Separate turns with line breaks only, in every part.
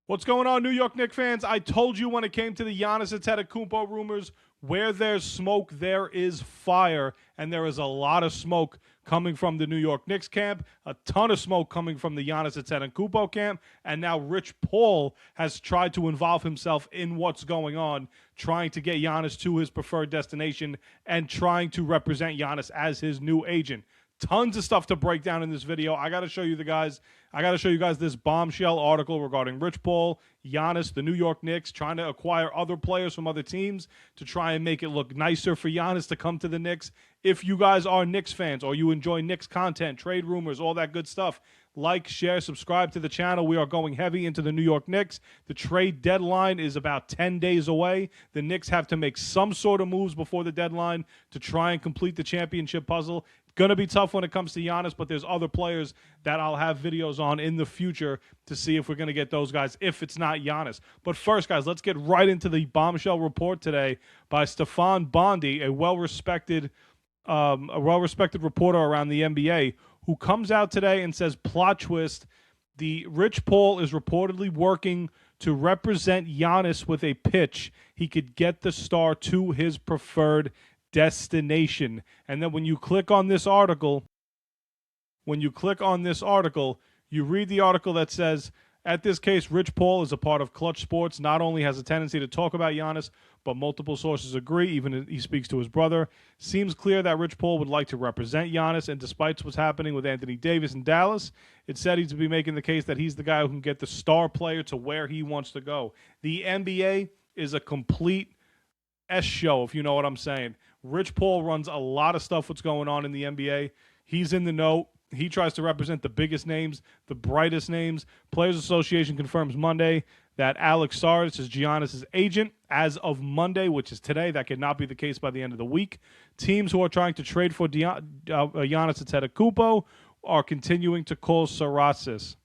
What's going on, New York Knicks fans? I told you when it came to the Giannis Antetokounmpo rumors, where there's smoke, there is fire. And there is a lot of smoke coming from the New York Knicks camp, a ton of smoke coming from the Giannis Antetokounmpo camp, and now Rich Paul has tried to involve himself in what's going on, trying to get Giannis to his preferred destination and trying to represent Giannis as his new agent. Tons of stuff to break down in this video. I got to show you guys this bombshell article regarding Rich Paul, Giannis, the New York Knicks, trying to acquire other players from other teams to try and make it look nicer for Giannis to come to the Knicks. If you guys are Knicks fans or you enjoy Knicks content, trade rumors, all that good stuff, like, share, subscribe to the channel. We are going heavy into the New York Knicks. The trade deadline is about 10 days away. The Knicks have to make some sort of moves before the deadline to try and complete the championship puzzle. Going to be tough when it comes to Giannis, but there's other players that I'll have videos on in the future to see if we're going to get those guys, if it's not Giannis. But first, guys, let's get right into the bombshell report today by Stefan Bondi, a well-respected reporter around the NBA, who comes out today and says, plot twist, the Rich Paul is reportedly working to represent Giannis with a pitch he could get the star to his preferred destination. And then when you click on this article, you read the article that says, at this case, Rich Paul is a part of Clutch Sports, not only has a tendency to talk about Giannis, but multiple sources agree, even he speaks to his brother. Seems clear that Rich Paul would like to represent Giannis, and despite what's happening with Anthony Davis in Dallas, it's said he's to be making the case that he's the guy who can get the star player to where he wants to go. The NBA is a complete S show, if you know what I'm saying. Rich Paul runs a lot of stuff what's going on in the NBA. He's in the know. He tries to represent the biggest names, the brightest names. Players Association confirms Monday that Alex Sardes is Giannis' agent as of Monday, which is today. That could not be the case by the end of the week. Teams who are trying to trade for Giannis Antetokounmpo are continuing to call Sardes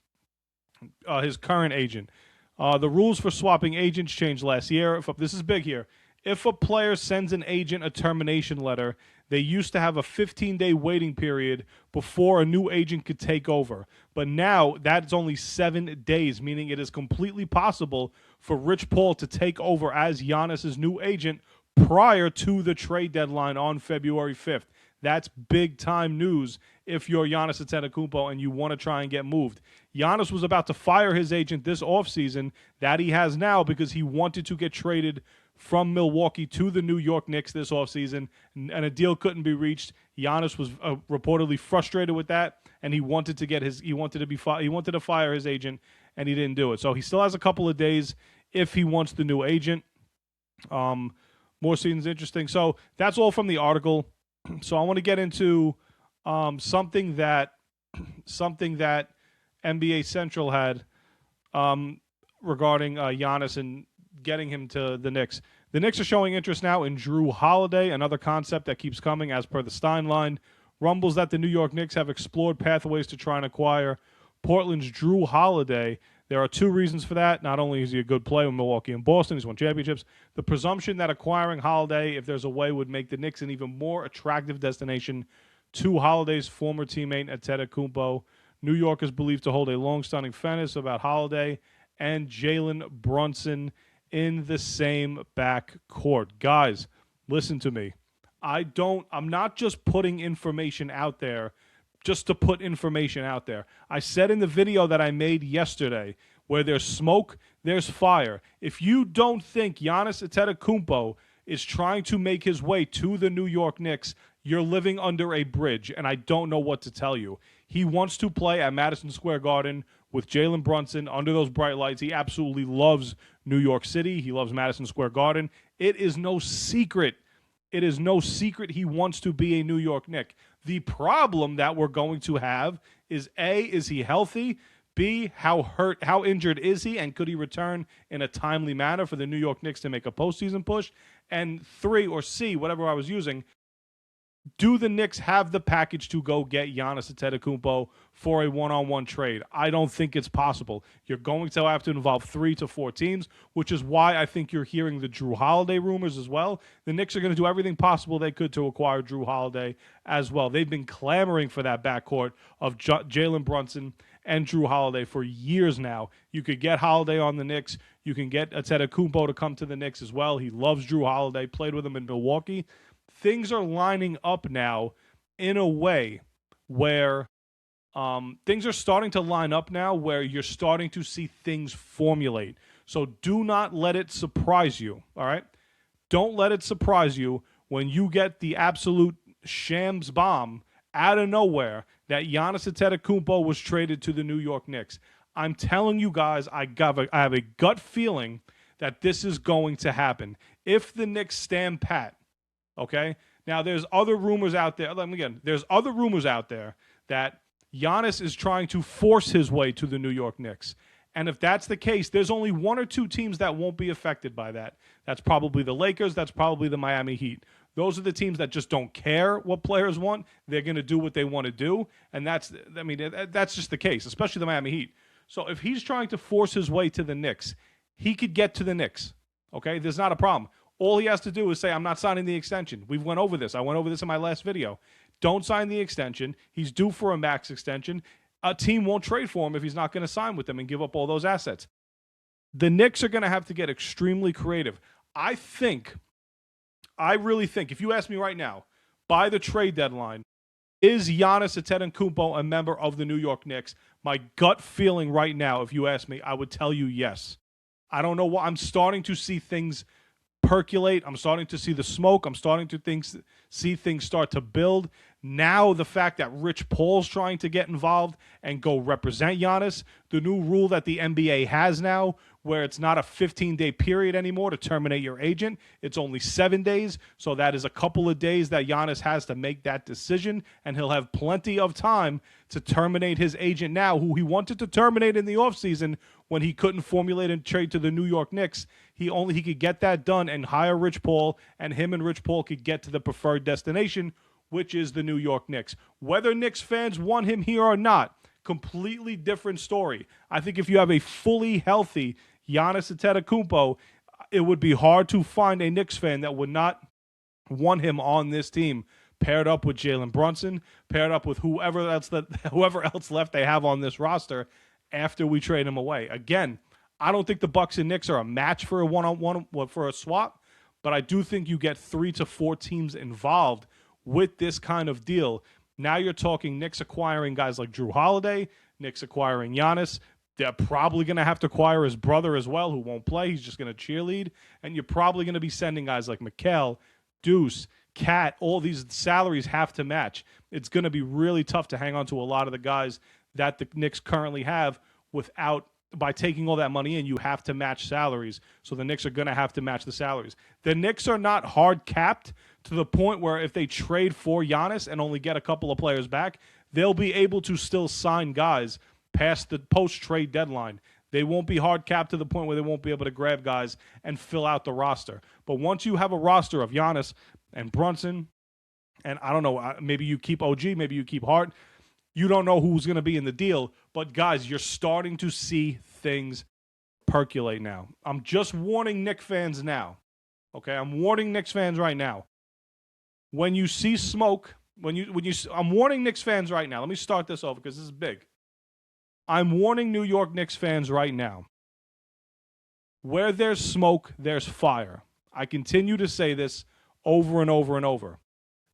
his current agent. The rules for swapping agents changed last year. This is big here. If a player sends an agent a termination letter, they used to have a 15-day waiting period before a new agent could take over. But now that's only 7 days, meaning it is completely possible for Rich Paul to take over as Giannis' new agent prior to the trade deadline on February 5th. That's big-time news if you're Giannis Antetokounmpo and you want to try and get moved. Giannis was about to fire his agent this offseason that he has now because he wanted to get traded from Milwaukee to the New York Knicks this offseason, and a deal couldn't be reached. Giannis was reportedly frustrated with that, and he wanted to fire his agent, and he didn't do it. So he still has a couple of days if he wants the new agent. More seasons interesting. So that's all from the article. So I want to get into something that NBA Central had regarding Giannis and getting him to the Knicks. The Knicks are showing interest now in Jrue Holiday, another concept that keeps coming as per the Stein line. Rumbles that the New York Knicks have explored pathways to try and acquire Portland's Jrue Holiday. There are two reasons for that. Not only is he a good player with Milwaukee and Boston, he's won championships. The presumption that acquiring Holiday, if there's a way, would make the Knicks an even more attractive destination to Holiday's former teammate Antetokounmpo. New York is believed to hold a long-standing fetish about Holiday and Jalen Brunson in the same backcourt. Guys, listen to me. I'm not just putting information out there just to put information out there. I said in the video that I made yesterday, where there's smoke, there's fire. If you don't think Giannis Antetokounmpo is trying to make his way to the New York Knicks, you're living under a bridge, and I don't know what to tell you. He wants to play at Madison Square Garden with Jalen Brunson under those bright lights. He absolutely loves New York City. He loves Madison Square Garden. It is no secret. It is no secret he wants to be a New York Knick. The problem that we're going to have is A, is he healthy? B, how injured is he? And could he return in a timely manner for the New York Knicks to make a postseason push? And 3, or C, whatever I was using, do the Knicks have the package to go get Giannis Antetokounmpo for a one-on-one trade? I don't think it's possible. You're going to have to involve 3 to 4 teams, which is why I think you're hearing the Jrue Holiday rumors as well. The Knicks are going to do everything possible they could to acquire Jrue Holiday as well. They've been clamoring for that backcourt of Jalen Brunson and Jrue Holiday for years now. You could get Holiday on the Knicks. You can get Antetokounmpo to come to the Knicks as well. He loves Jrue Holiday, played with him in Milwaukee. Things are lining up now in a way where things are starting to line up now where you're starting to see things formulate. So do not let it surprise you, all right? Don't let it surprise you when you get the absolute shams bomb out of nowhere that Giannis Antetokounmpo was traded to the New York Knicks. I'm telling you guys, I have a gut feeling that this is going to happen. If the Knicks stand pat, okay? Now, there's other rumors out there. There's other rumors out there that Giannis is trying to force his way to the New York Knicks. And if that's the case, there's only one or two teams that won't be affected by that. That's probably the Lakers. That's probably the Miami Heat. Those are the teams that just don't care what players want. They're going to do what they want to do. And that's just the case, especially the Miami Heat. So if he's trying to force his way to the Knicks, he could get to the Knicks. Okay? There's not a problem. All he has to do is say, I'm not signing the extension. We've went over this. I went over this in my last video. Don't sign the extension. He's due for a max extension. A team won't trade for him if he's not going to sign with them and give up all those assets. The Knicks are going to have to get extremely creative. I really think, if you ask me right now, by the trade deadline, is Giannis Antetokounmpo a member of the New York Knicks? My gut feeling right now, if you ask me, I would tell you yes. I don't know why. I'm starting to see things percolate. I'm starting to see the smoke. I'm starting to see things start to build. Now the fact that Rich Paul's trying to get involved and go represent Giannis, the new rule that the NBA has now, where it's not a 15-day period anymore to terminate your agent. It's only 7 days. So that is a couple of days that Giannis has to make that decision, and he'll have plenty of time to terminate his agent now, who he wanted to terminate in the offseason when he couldn't formulate and trade to the New York Knicks. He could get that done and hire Rich Paul, and him and Rich Paul could get to the preferred destination, which is the New York Knicks. Whether Knicks fans want him here or not, completely different story. I think if you have a fully healthy Giannis Antetokounmpo, it would be hard to find a Knicks fan that would not want him on this team, paired up with Jalen Brunson, paired up with whoever else left they have on this roster after we trade him away. Again, I don't think the Bucks and Knicks are a match for a one-on-one, for a swap, but I do think you get 3 to 4 teams involved with this kind of deal. Now you're talking Knicks acquiring guys like Jrue Holiday, Knicks acquiring Giannis. They're probably going to have to acquire his brother as well, who won't play. He's just going to cheerlead. And you're probably going to be sending guys like Mikal, Deuce, Cat. All these salaries have to match. It's going to be really tough to hang on to a lot of the guys that the Knicks currently have by taking all that money in. You have to match salaries. So the Knicks are going to have to match the salaries. The Knicks are not hard capped to the point where if they trade for Giannis and only get a couple of players back, they'll be able to still sign guys past the post-trade deadline. They won't be hard capped to the point where they won't be able to grab guys and fill out the roster. But once you have a roster of Giannis and Brunson, and I don't know, maybe you keep OG, maybe you keep Hart, you don't know who's going to be in the deal. But guys, you're starting to see things percolate now. I'm just warning Knicks fans now. Okay, I'm warning Knicks fans right now. When you see smoke, I'm warning Knicks fans right now. Let me start this over because this is big. I'm warning New York Knicks fans right now. Where there's smoke, there's fire. I continue to say this over and over and over.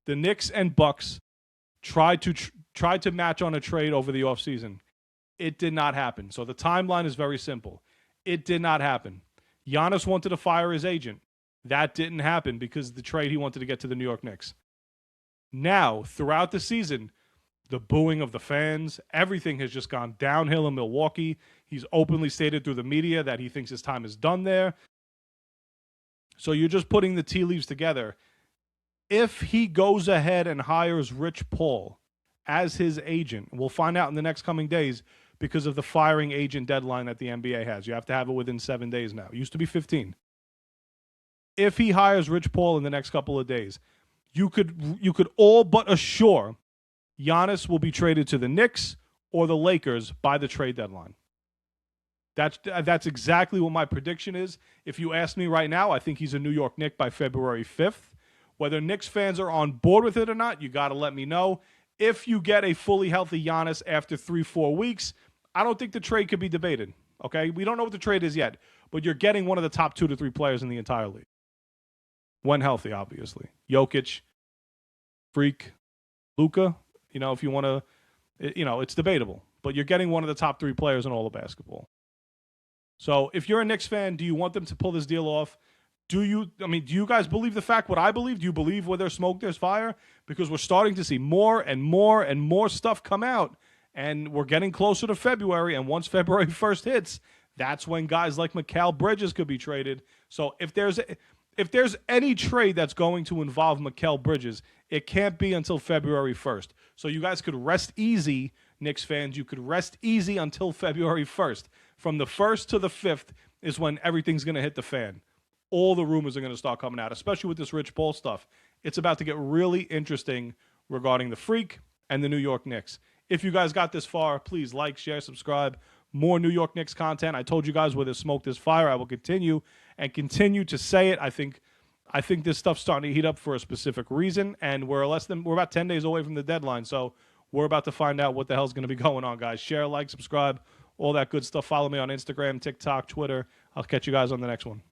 The Knicks and Bucks tried to match on a trade over the offseason. It did not happen. So the timeline is very simple. It did not happen. Giannis wanted to fire his agent. That didn't happen because of the trade he wanted to get to the New York Knicks. Now, throughout the season, the booing of the fans, everything has just gone downhill in Milwaukee. He's openly stated through the media that he thinks his time is done there. So you're just putting the tea leaves together. If he goes ahead and hires Rich Paul as his agent, we'll find out in the next coming days because of the firing agent deadline that the NBA has. You have to have it within 7 days now. It used to be 15. If he hires Rich Paul in the next couple of days, you could all but assure Giannis will be traded to the Knicks or the Lakers by the trade deadline. That's exactly what my prediction is. If you ask me right now, I think he's a New York Knick by February 5th. Whether Knicks fans are on board with it or not, you got to let me know. If you get a fully healthy Giannis after 3-4 weeks, I don't think the trade could be debated. Okay, we don't know what the trade is yet, but you're getting one of the top 2 to 3 players in the entire league when healthy, obviously. Jokic, Freak, Luka. If you want to, it's debatable, but you're getting one of the top 3 players in all of basketball. So if you're a Knicks fan, do you want them to pull this deal off? Do you guys believe the fact what I believe? Do you believe where there's smoke, there's fire? Because we're starting to see more and more and more stuff come out, and we're getting closer to February, and once February 1st hits, that's when guys like Mikal Bridges could be traded. So if there's any trade that's going to involve Mikal Bridges, it can't be until February 1st. So you guys could rest easy, Knicks fans. You could rest easy until February 1st. From the 1st to the 5th is when everything's going to hit the fan. All the rumors are going to start coming out, especially with this Rich Paul stuff. It's about to get really interesting regarding the Freak and the New York Knicks. If you guys got this far, please like, share, subscribe. More New York Knicks content. I told you guys where there's smoke, there's fire. I will continue to say it. I think this stuff's starting to heat up for a specific reason, and we're about 10 days away from the deadline. So we're about to find out what the hell's going to be going on, guys. Share, like, subscribe, all that good stuff. Follow me on Instagram, TikTok, Twitter. I'll catch you guys on the next one.